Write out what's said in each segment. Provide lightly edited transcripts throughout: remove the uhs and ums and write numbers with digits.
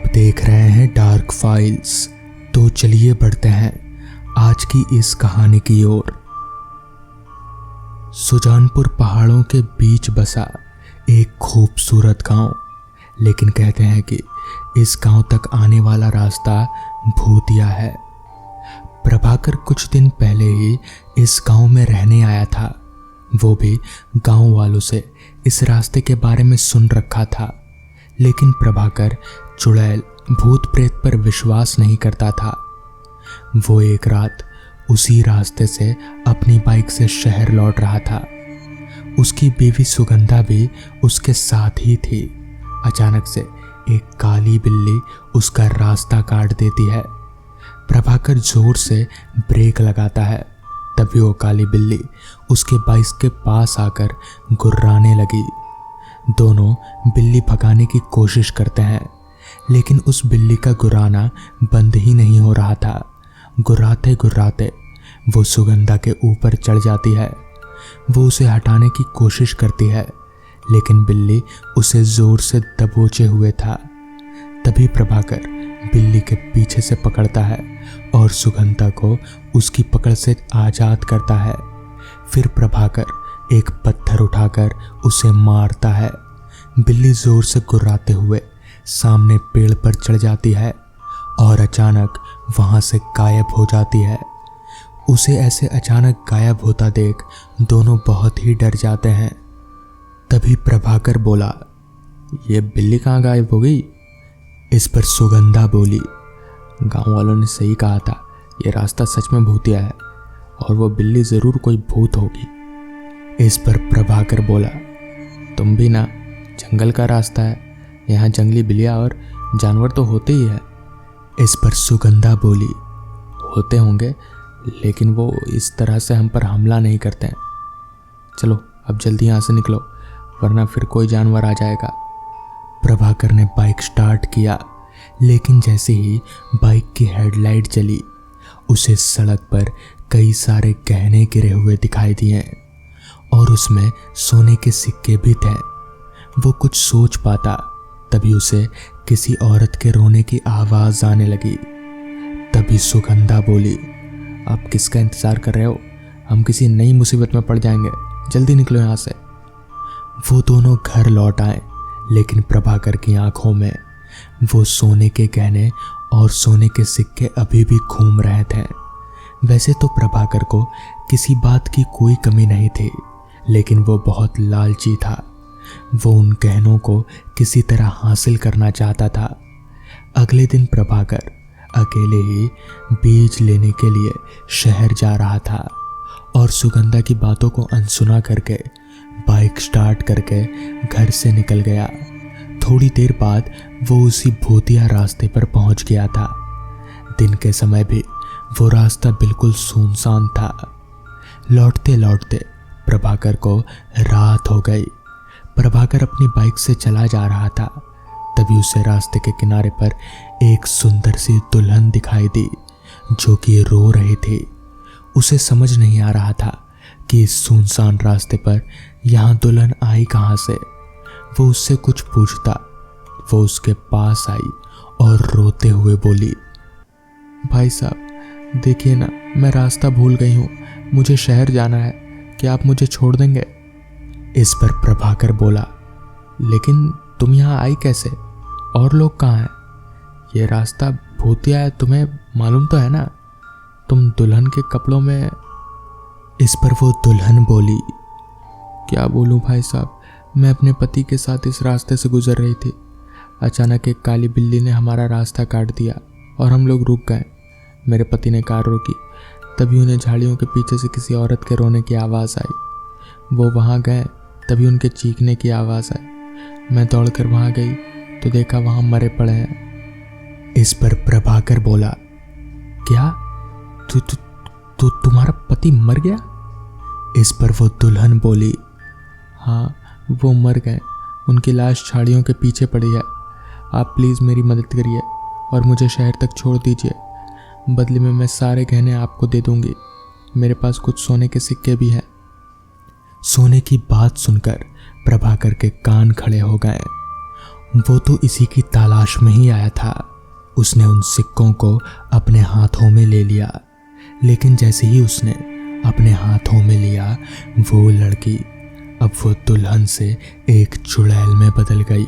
आप देख रहे हैं डार्क फाइल्स। तो चलिए बढ़ते हैं आज की इस कहानी की ओर। सुजानपुर पहाड़ों के बीच बसा एक खूबसूरत गांव, लेकिन कहते हैं कि इस गांव तक आने वाला रास्ता भूतिया है। प्रभाकर कुछ दिन पहले ही इस गांव में रहने आया था। वो भी गांव वालों से इस रास्ते के बारे में सुन रखा था, लेकिन प्रभाकर चुड़ैल भूत प्रेत पर विश्वास नहीं करता था। वो एक रात उसी रास्ते से अपनी बाइक से शहर लौट रहा था। उसकी बीवी सुगंधा भी उसके साथ ही थी। अचानक से एक काली बिल्ली उसका रास्ता काट देती है। प्रभाकर जोर से ब्रेक लगाता है, तभी वो काली बिल्ली उसके बाइक के पास आकर गुर्राने लगी। दोनों बिल्ली भगाने की कोशिश करते हैं, लेकिन उस बिल्ली का गुर्राना बंद ही नहीं हो रहा था। गुर्राते गुर्राते वो सुगंधा के ऊपर चढ़ जाती है। वो उसे हटाने की कोशिश करती है, लेकिन बिल्ली उसे जोर से दबोचे हुए था। तभी प्रभाकर बिल्ली के पीछे से पकड़ता है और सुगंधा को उसकी पकड़ से आज़ाद करता है। फिर प्रभाकर एक पत्थर उठाकर उसे मारता है। बिल्ली जोर से गुर्राते हुए सामने पेड़ पर चढ़ जाती है और अचानक वहां से गायब हो जाती है। उसे ऐसे अचानक गायब होता देख दोनों बहुत ही डर जाते हैं। तभी प्रभाकर बोला, ये बिल्ली कहाँ गायब हो गई? इस पर सुगंधा बोली, गांव वालों ने सही कहा था, ये रास्ता सच में भूतिया है और वो बिल्ली ज़रूर कोई भूत होगी। इस पर प्रभाकर बोला, तुम भी ना, जंगल का रास्ता है, यहाँ जंगली बिल्लियाँ और जानवर तो होते ही है। इस पर सुगंधा बोली, होते होंगे, लेकिन वो इस तरह से हम पर हमला नहीं करते हैं। चलो अब जल्दी यहाँ से निकलो, वरना फिर कोई जानवर आ जाएगा। प्रभाकर ने बाइक स्टार्ट किया, लेकिन जैसे ही बाइक की हेडलाइट जली, उसे सड़क पर कई सारे गहने गिरे हुए दिखाई दिए और उसमें सोने के सिक्के भी थे। वो कुछ सोच पाता, तभी उसे किसी औरत के रोने की आवाज़ आने लगी। तभी सुगंधा बोली, आप किसका इंतज़ार कर रहे हो? हम किसी नई मुसीबत में पड़ जाएंगे, जल्दी निकलो यहाँ से। वो दोनों घर लौट आए, लेकिन प्रभाकर की आंखों में वो सोने के गहने और सोने के सिक्के अभी भी घूम रहे थे। वैसे तो प्रभाकर को किसी बात की कोई कमी नहीं थी, लेकिन वो बहुत लालची था। वो उन गहनों को किसी तरह हासिल करना चाहता था। अगले दिन प्रभाकर अकेले ही बीज लेने के लिए शहर जा रहा था और सुगंधा की बातों को अनसुना करके बाइक स्टार्ट करके घर से निकल गया। थोड़ी देर बाद वो उसी भूतिया रास्ते पर पहुंच गया था। दिन के समय भी वो रास्ता बिल्कुल सुनसान था। लौटते लौटते प्रभाकर को रात हो गई। प्रभाकर अपनी बाइक से चला जा रहा था, तभी उसे रास्ते के किनारे पर एक सुंदर सी दुल्हन दिखाई दी, जो कि रो रही थी। उसे समझ नहीं आ रहा था कि इस सुनसान रास्ते पर यहाँ दुल्हन आई कहाँ से। वो उससे कुछ पूछता, वो उसके पास आई और रोते हुए बोली, भाई साहब देखिए ना, मैं रास्ता भूल गई हूँ, मुझे शहर जाना है, क्या आप मुझे छोड़ देंगे? इस पर प्रभाकर बोला, लेकिन तुम यहाँ आई कैसे? और लोग कहाँ हैं? ये रास्ता भूतिया है, तुम्हें मालूम तो है ना, तुम दुल्हन के कपड़ों में। इस पर वो दुल्हन बोली, क्या बोलूँ भाई साहब, मैं अपने पति के साथ इस रास्ते से गुजर रही थी। अचानक एक काली बिल्ली ने हमारा रास्ता काट दिया और हम लोग रुक गए। मेरे पति ने कार रोकी, तभी उन्हें झाड़ियों के पीछे से किसी औरत के रोने की आवाज़ आई। वो वहाँ गए, तभी उनके चीखने की आवाज़ आई। मैं दौड़कर वहाँ गई तो देखा वहाँ मरे पड़े हैं। इस पर प्रभाकर बोला, क्या तुम्हारा पति मर गया? इस पर वो दुल्हन बोली, हाँ वो मर गए, उनकी लाश झाड़ियों के पीछे पड़ी है। आप प्लीज़ मेरी मदद करिए और मुझे शहर तक छोड़ दीजिए, बदले में मैं सारे गहने आपको दे दूंगी। मेरे पास कुछ सोने के सिक्के भी हैं। सोने की बात सुनकर प्रभाकर के कान खड़े हो गए। वो तो इसी की तलाश में ही आया था। उसने उन सिक्कों को अपने हाथों में ले लिया, लेकिन जैसे ही उसने अपने हाथों में लिया, वो लड़की अब वो दुल्हन से एक चुड़ैल में बदल गई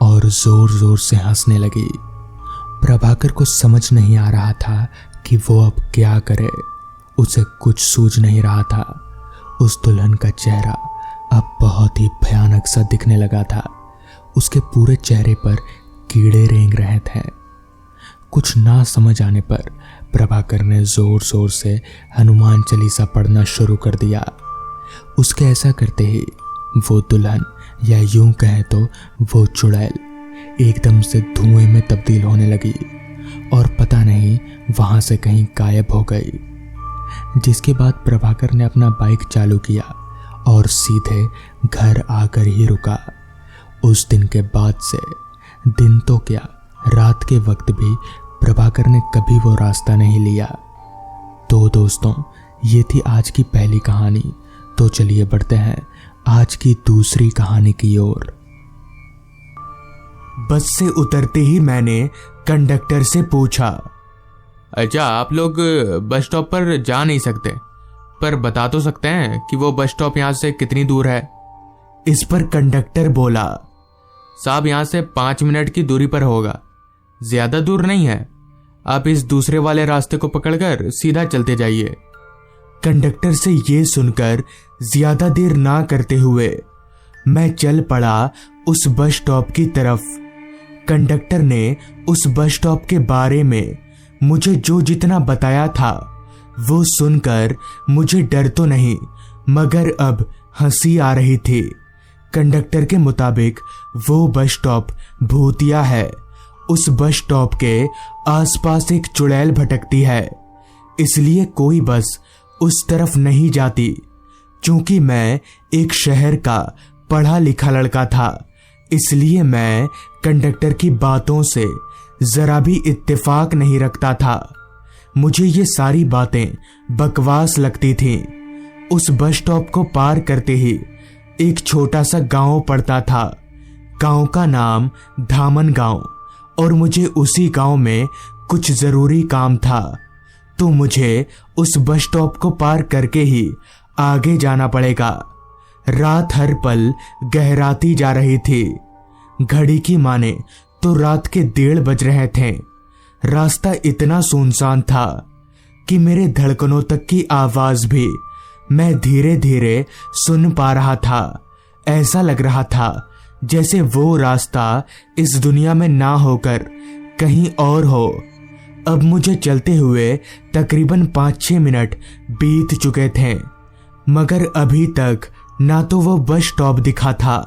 और जोर जोर से हंसने लगी। प्रभाकर को समझ नहीं आ रहा था कि वो अब क्या करे। उसे कुछ सूझ नहीं रहा था। उस दुल्हन का चेहरा अब बहुत ही भयानक सा दिखने लगा था। उसके पूरे चेहरे पर कीड़े रेंग रहे थे। कुछ ना समझ आने पर प्रभाकर ने जोर जोर से हनुमान चालीसा पढ़ना शुरू कर दिया। उसके ऐसा करते ही वो दुल्हन, या यूं कहें तो वो चुड़ैल, एकदम से धुएं में तब्दील होने लगी और पता नहीं वहां से कहीं गायब हो गई। जिसके बाद प्रभाकर ने अपना बाइक चालू किया और सीधे घर आकर ही रुका। उस दिन के बाद से दिन तो क्या, रात के वक्त भी प्रभाकर ने कभी वो रास्ता नहीं लिया। तो दोस्तों, ये थी आज की पहली कहानी। तो चलिए बढ़ते हैं आज की दूसरी कहानी की ओर। बस से उतरते ही मैंने कंडक्टर से पूछा, अच्छा आप लोग बस स्टॉप पर जा नहीं सकते, पर बता तो सकते हैं कि वो बस स्टॉप यहाँ से कितनी दूर है? इस पर कंडक्टर बोला, साहब यहाँ से 5 मिनट की दूरी पर होगा, ज्यादा दूर नहीं है। आप इस दूसरे वाले रास्ते को पकड़कर सीधा चलते जाइए। कंडक्टर से ये सुनकर ज्यादा देर ना करते हुए मैं चल पड़ा उस बस स्टॉप की तरफ। कंडक्टर ने उस बस स्टॉप के बारे में मुझे जो जितना बताया था वो सुनकर मुझे डर तो नहीं, मगर अब हंसी आ रही थी। कंडक्टर के मुताबिक वो बस स्टॉप भूतिया है। उस बस स्टॉप के आसपास एक चुड़ैल भटकती है, इसलिए कोई बस उस तरफ नहीं जाती। चूंकि मैं एक शहर का पढ़ा लिखा लड़का था, इसलिए मैं कंडक्टर की बातों से जरा भी इत्तेफाक नहीं रखता था। मुझे ये सारी बातें बकवास लगती थीं। उस बस स्टॉप को पार करते ही एक छोटा सा गांव पड़ता था। गांव का नाम धामन गांव, और मुझे उसी गांव में कुछ जरूरी काम था, तो मुझे उस बस स्टॉप को पार करके ही आगे जाना पड़ेगा। रात हर पल गहराती जा रही थी। घड़ी की माने तो रात के 1:30 बज रहे थे। रास्ता इतना सुनसान था कि मेरे धड़कनों तक की आवाज भी मैं धीरे धीरे सुन पा रहा था। ऐसा लग रहा था जैसे वो रास्ता इस दुनिया में ना होकर कहीं और हो। अब मुझे चलते हुए तकरीबन 5-6 मिनट बीत चुके थे, मगर अभी तक ना तो वो बस स्टॉप दिखा था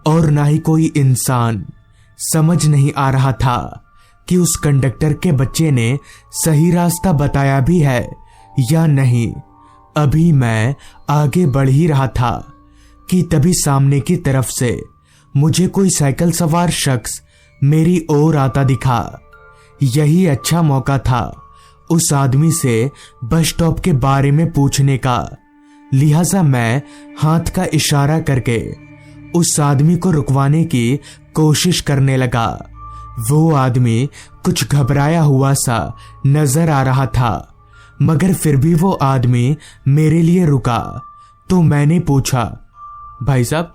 और ना ही कोई इंसान। समझ नहीं आ रहा था कि उस कंडक्टर के बच्चे ने सही रास्ता बताया भी है या नहीं। अभी मैं आगे बढ़ ही रहा था कि तभी सामने की तरफ से मुझे कोई साइकिल सवार शख्स मेरी ओर आता दिखा। यही अच्छा मौका था उस आदमी से बस स्टॉप के बारे में पूछने का। लिहाजा मैं हाथ का इशारा करके उस आदमी को रुकवाने की कोशिश करने लगा। वो आदमी कुछ घबराया हुआ सा नजर आ रहा था, मगर फिर भी वो आदमी मेरे लिए रुका। तो मैंने पूछा, भाई साहब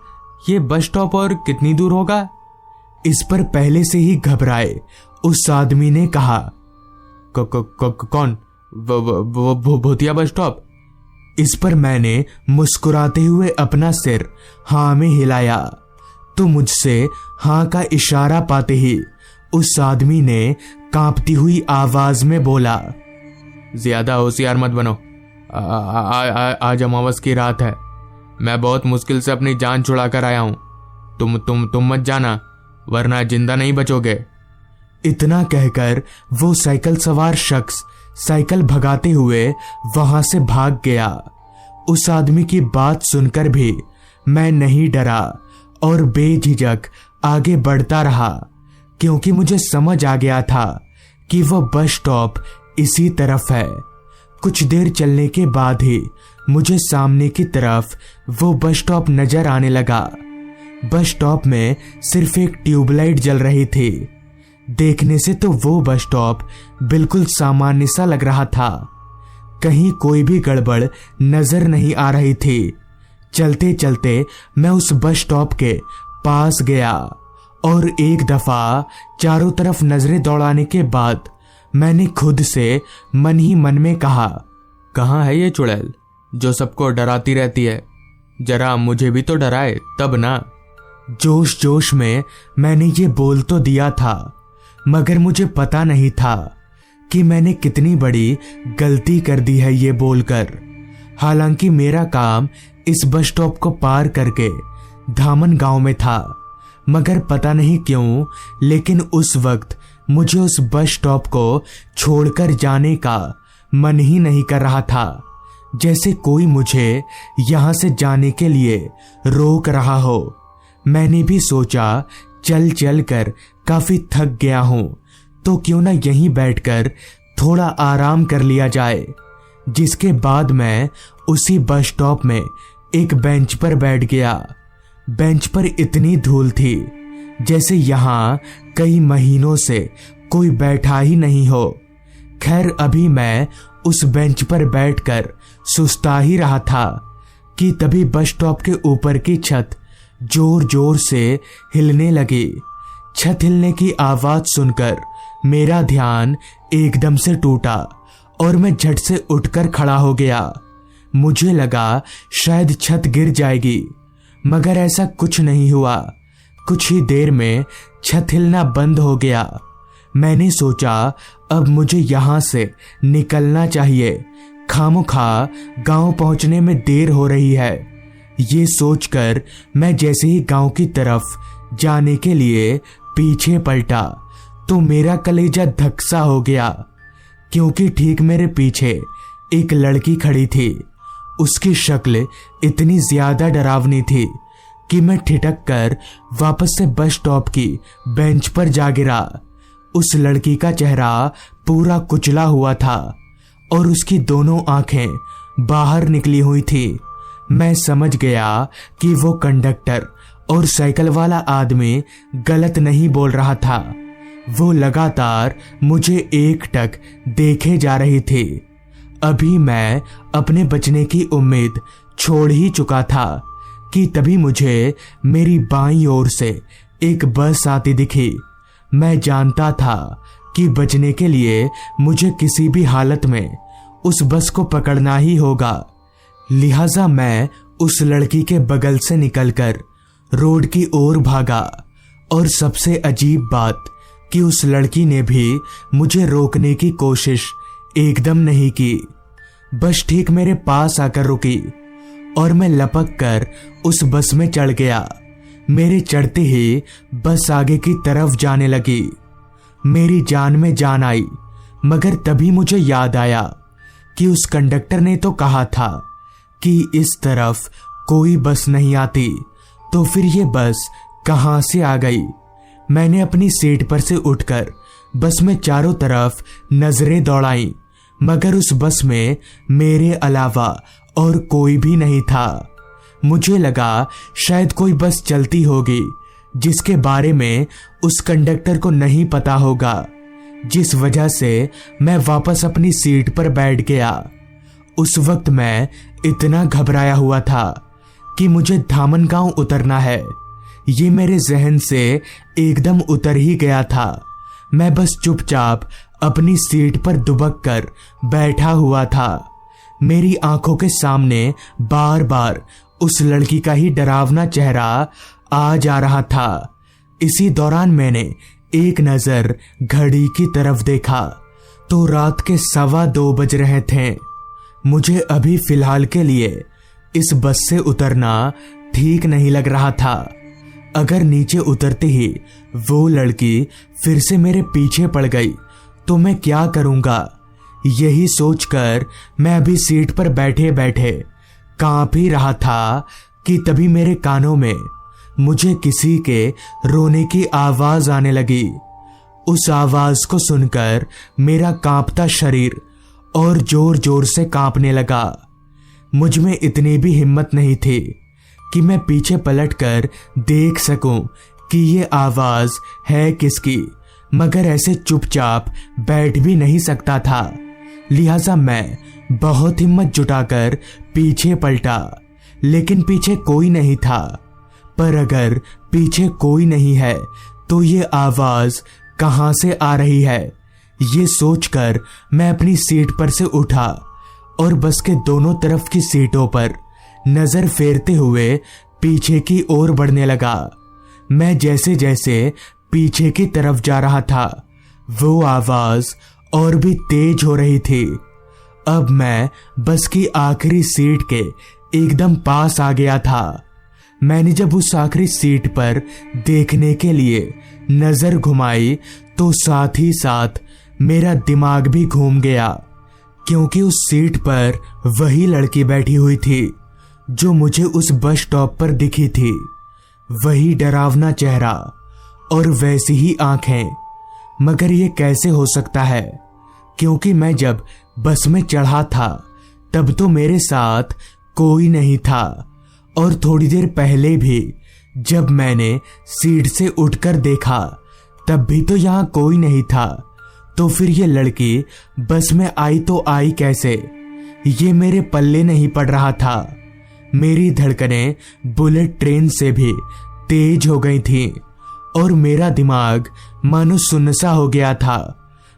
ये बस स्टॉप और कितनी दूर होगा? इस पर पहले से ही घबराए उस आदमी ने कहा, कौन? भूतिया बस स्टॉप? इस पर मैंने मुस्कुराते हुए अपना सिर हाँ में हिलाया। तो मुझसे हाँ का इशारा पाते ही उस आदमी ने कांपती हुई आवाज में बोला, ज्यादा होशियार मत बनो। आज अमावस की रात है। मैं बहुत मुश्किल से अपनी जान छुड़ा कर आया हूं। तुम मत जाना, वरना जिंदा नहीं बचोगे। इतना कहकर वो साइकिल सवार शख्स साइकिल भगाते हुए वहां से भाग गया। उस आदमी की बात सुनकर भी मैं नहीं डरा और बेझिझक आगे बढ़ता रहा, क्योंकि मुझे समझ आ गया था कि वो बस स्टॉप इसी तरफ है। कुछ देर चलने के बाद ही मुझे सामने की तरफ वो बस स्टॉप नजर आने लगा। बस स्टॉप में सिर्फ एक ट्यूबलाइट जल रही थी। देखने से तो वो बस स्टॉप बिल्कुल सामान्य सा लग रहा था। कहीं कोई भी गड़बड़ नजर नहीं आ रही थी। चलते चलते मैं उस बस स्टॉप के पास गया और एक दफा चारों तरफ नजरें दौड़ाने के बाद मैंने खुद से मन ही मन में कहा, कहाँ है ये चुड़ैल जो सबको डराती रहती है? जरा मुझे भी तो डराए तब ना। जोश जोश में मैंने ये बोल तो दिया था, मगर मुझे पता नहीं था कि मैंने कितनी बड़ी गलती कर दी है ये बोलकर। हालांकि मेरा काम इस बस स्टॉप को पार करके धामन गांव में था, मगर पता नहीं क्यों लेकिन उस वक्त मुझे उस बस स्टॉप को छोड़कर जाने का मन ही नहीं कर रहा था। जैसे कोई मुझे यहां से जाने के लिए रोक रहा हो। मैंने भी सोचा चल चल कर काफी थक गया हूं, तो क्यों ना यहीं बैठकर थोड़ा आराम कर लिया जाए। जिसके बाद मैं उसी बस स्टॉप में एक बेंच पर बैठ गया। बेंच पर इतनी धूल थी जैसे यहाँ कई महीनों से कोई बैठा ही नहीं हो। खैर अभी मैं उस बेंच पर बैठकर सुस्ता ही रहा था कि तभी बस स्टॉप के ऊपर की छत जोर जोर से हिलने लगी। छत हिलने की आवाज सुनकर मेरा ध्यान एकदम से टूटा और मैं झट से उठकर खड़ा हो गया। मुझे लगा शायद छत गिर जाएगी, मगर ऐसा कुछ नहीं हुआ। कुछ ही देर में छत हिलना बंद हो गया। मैंने सोचा अब मुझे यहां से निकलना चाहिए, खामोखा गांव पहुंचने में देर हो रही है। ये सोचकर मैं जैसे ही गांव की तरफ जाने के लिए पीछे पलटा तो मेरा कलेजा धक्सा हो गया, क्योंकि ठीक मेरे पीछे एक लड़की खड़ी थी। उसकी शक्ल इतनी ज्यादा डरावनी थी कि मैं ठिठक कर वापस से बस स्टॉप की बेंच पर जा गिरा। उस लड़की का चेहरा पूरा कुचला हुआ था और उसकी दोनों आंखें बाहर निकली हुई थी। मैं समझ गया कि वो कंडक्टर और साइकिल वाला आदमी गलत नहीं बोल रहा था। वो लगातार मुझे एकटक देखे जा रही थी। अभी मैं अपने बचने की उम्मीद छोड़ ही चुका था कि तभी मुझे मेरी बाईं ओर से एक बस आती दिखी। मैं जानता था कि बचने के लिए मुझे किसी भी हालत में उस बस को पकड़ना ही होगा। लिहाजा मैं उस लड़की के बगल से निकलकर रोड की ओर भागा और सबसे अजीब बात कि उस लड़की ने भी मुझे रोकने की कोशिश एकदम नहीं की। बस ठीक मेरे पास आकर रुकी और मैं लपक कर उस बस में चढ़ गया। मेरे चढ़ते ही बस आगे की तरफ जाने लगी। मेरी जान में जान आई, मगर तभी मुझे याद आया कि उस कंडक्टर ने तो कहा था कि इस तरफ कोई बस नहीं आती, तो फिर ये बस कहां से आ गई। मैंने अपनी सीट पर से उठकर बस में चारों तरफ नजरें दौड़ाई, मगर उस बस में मेरे अलावा और कोई भी नहीं था। मुझे लगा शायद कोई बस चलती होगी जिसके बारे में उस कंडक्टर को नहीं पता होगा, जिस वजह से मैं वापस अपनी सीट पर बैठ गया। उस वक्त मैं इतना घबराया हुआ था कि मुझे धामन गांव उतरना है, ये मेरे जहन से एकदम उतर ही गया था। मैं बस चुपचाप अपनी सीट पर दुबक कर बैठा हुआ था। मेरी आंखों के सामने बार बार उस लड़की का ही डरावना चेहरा आ जा रहा था। इसी दौरान मैंने एक नजर घड़ी की तरफ देखा तो रात के 2:15 बज रहे थे। मुझे अभी फिलहाल के लिए इस बस से उतरना ठीक नहीं लग रहा था। अगर नीचे उतरते ही वो लड़की फिर से मेरे पीछे पड़ गई तो मैं क्या करूंगा। यही सोचकर मैं अभी सीट पर बैठे बैठे कांप ही रहा था कि तभी मेरे कानों में मुझे किसी के रोने की आवाज आने लगी। उस आवाज को सुनकर मेरा कांपता शरीर और जोर जोर से कांपने लगा। मुझ में इतनी भी हिम्मत नहीं थी कि मैं पीछे पलटकर देख सकूं कि ये आवाज है किसकी, मगर ऐसे चुपचाप बैठ भी नहीं सकता था। लिहाजा मैं बहुत हिम्मत जुटाकर पीछे पलटा, लेकिन पीछे कोई नहीं था। पर अगर पीछे कोई नहीं है तो ये आवाज कहां से आ रही है, ये सोचकर मैं अपनी सीट पर से उठा और बस के दोनों तरफ की सीटों पर नजर फेरते हुए पीछे की ओर बढ़ने लगा। मैं जैसे जैसे पीछे की तरफ जा रहा था, वो आवाज और भी तेज हो रही थी। अब मैं बस की आखिरी सीट के एकदम पास आ गया था। मैंने जब उस आखिरी सीट पर देखने के लिए नजर घुमाई तो साथ ही साथ मेरा दिमाग भी घूम गया, क्योंकि उस सीट पर वही लड़की बैठी हुई थी जो मुझे उस बस स्टॉप पर दिखी थी। वही डरावना चेहरा और वैसी ही आंखें। मगर ये कैसे हो सकता है, क्योंकि मैं जब बस में चढ़ा था तब तो मेरे साथ कोई नहीं था, और थोड़ी देर पहले भी जब मैंने सीट से उठकर देखा तब भी तो यहाँ कोई नहीं था। तो फिर ये लड़की बस में आई तो आई कैसे, ये मेरे पल्ले नहीं पड़ रहा था। मेरी धड़कनें बुलेट ट्रेन से भी तेज हो गई थी और मेरा दिमाग मानो सुनसा हो गया था।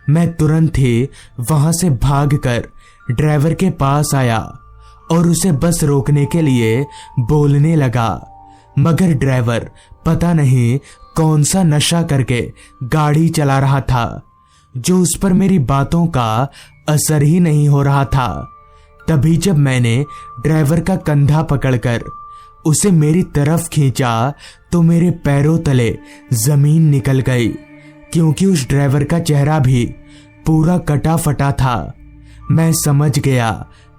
मैं तुरंत ही वहां से भागकर ड्राइवर के पास आया और उसे बस रोकने के लिए बोलने लगा, मगर ड्राइवर पता नहीं कौन सा नशा करके गाड़ी चला रहा था, जो उस पर मेरी बातों का असर ही नहीं हो रहा था। तभी जब मैंने ड्राइवर का कंधा पकड़कर उसे मेरी तरफ खींचा तो मेरे पैरों तले जमीन निकल गई, क्योंकि उस ड्राइवर का चेहरा भी पूरा कटा फटा था। मैं समझ गया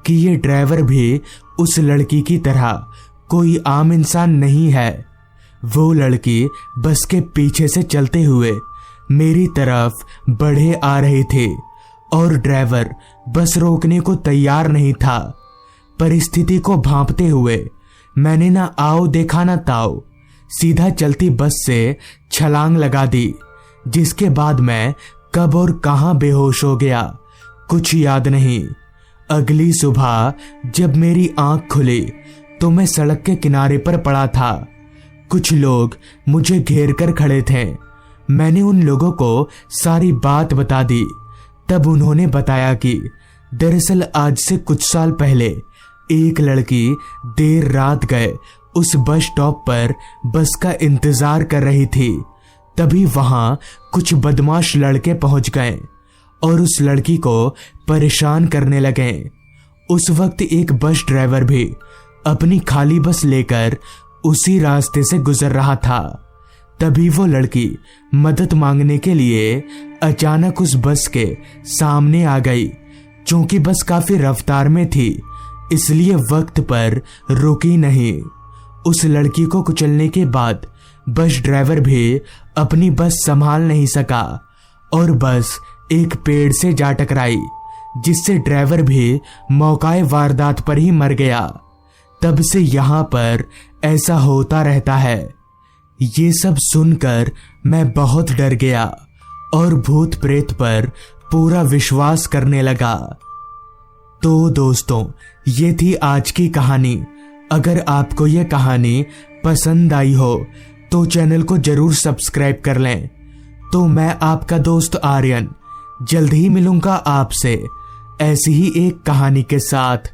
कि ये ड्राइवर भी उस लड़की की तरह कोई आम इंसान नहीं है। वो लड़की बस के पीछे से चलते हुए मेरी तरफ बढ़े आ रही थी और ड्राइवर बस रोकने को तैयार नहीं था। परिस्थिति को भांपते हुए मैंने ना आओ देखा ना ताओ, सीधा चलती बस से छलांग लगा दी, जिसके बाद मैं कब और कहां बेहोश हो गया कुछ याद नहीं। अगली सुबह जब मेरी आंख खुली तो मैं सड़क के किनारे पर पड़ा था। कुछ लोग मुझे घेर कर खड़े थे। मैंने उन लोगों को सारी बात बता दी। तब उन्होंने बताया कि दरअसल आज से कुछ साल पहले एक लड़की देर रात गए उस बस स्टॉप पर बस का इंतजार कर रही थी। तभी वहां कुछ बदमाश लड़के पहुंच गए और उस लड़की को परेशान करने लगे। उस वक्त एक बस ड्राइवर भी अपनी खाली बस लेकर उसी रास्ते से गुजर रहा था। तभी वो लड़की मदद मांगने के लिए अचानक उस बस के सामने आ गई। चूंकि बस काफी रफ्तार में थी, इसलिए वक्त पर रुकी नहीं। उस लड़की को कुचलने के बाद बस ड्राइवर भी अपनी बस संभाल नहीं सका और बस एक पेड़ से जा टकराई, जिससे ड्राइवर भी मौकाए वारदात पर ही मर गया। तब से यहाँ पर ऐसा होता रहता है। ये सब सुनकर मैं बहुत डर गया और भूत प्रेत पर पूरा विश्वास करने लगा। तो दोस्तों, ये थी आज की कहानी। अगर आपको ये कहानी पसंद आई हो तो चैनल को जरूर सब्सक्राइब कर लें। तो मैं आपका दोस्त आर्यन जल्द ही मिलूंगा आपसे ऐसी ही एक कहानी के साथ।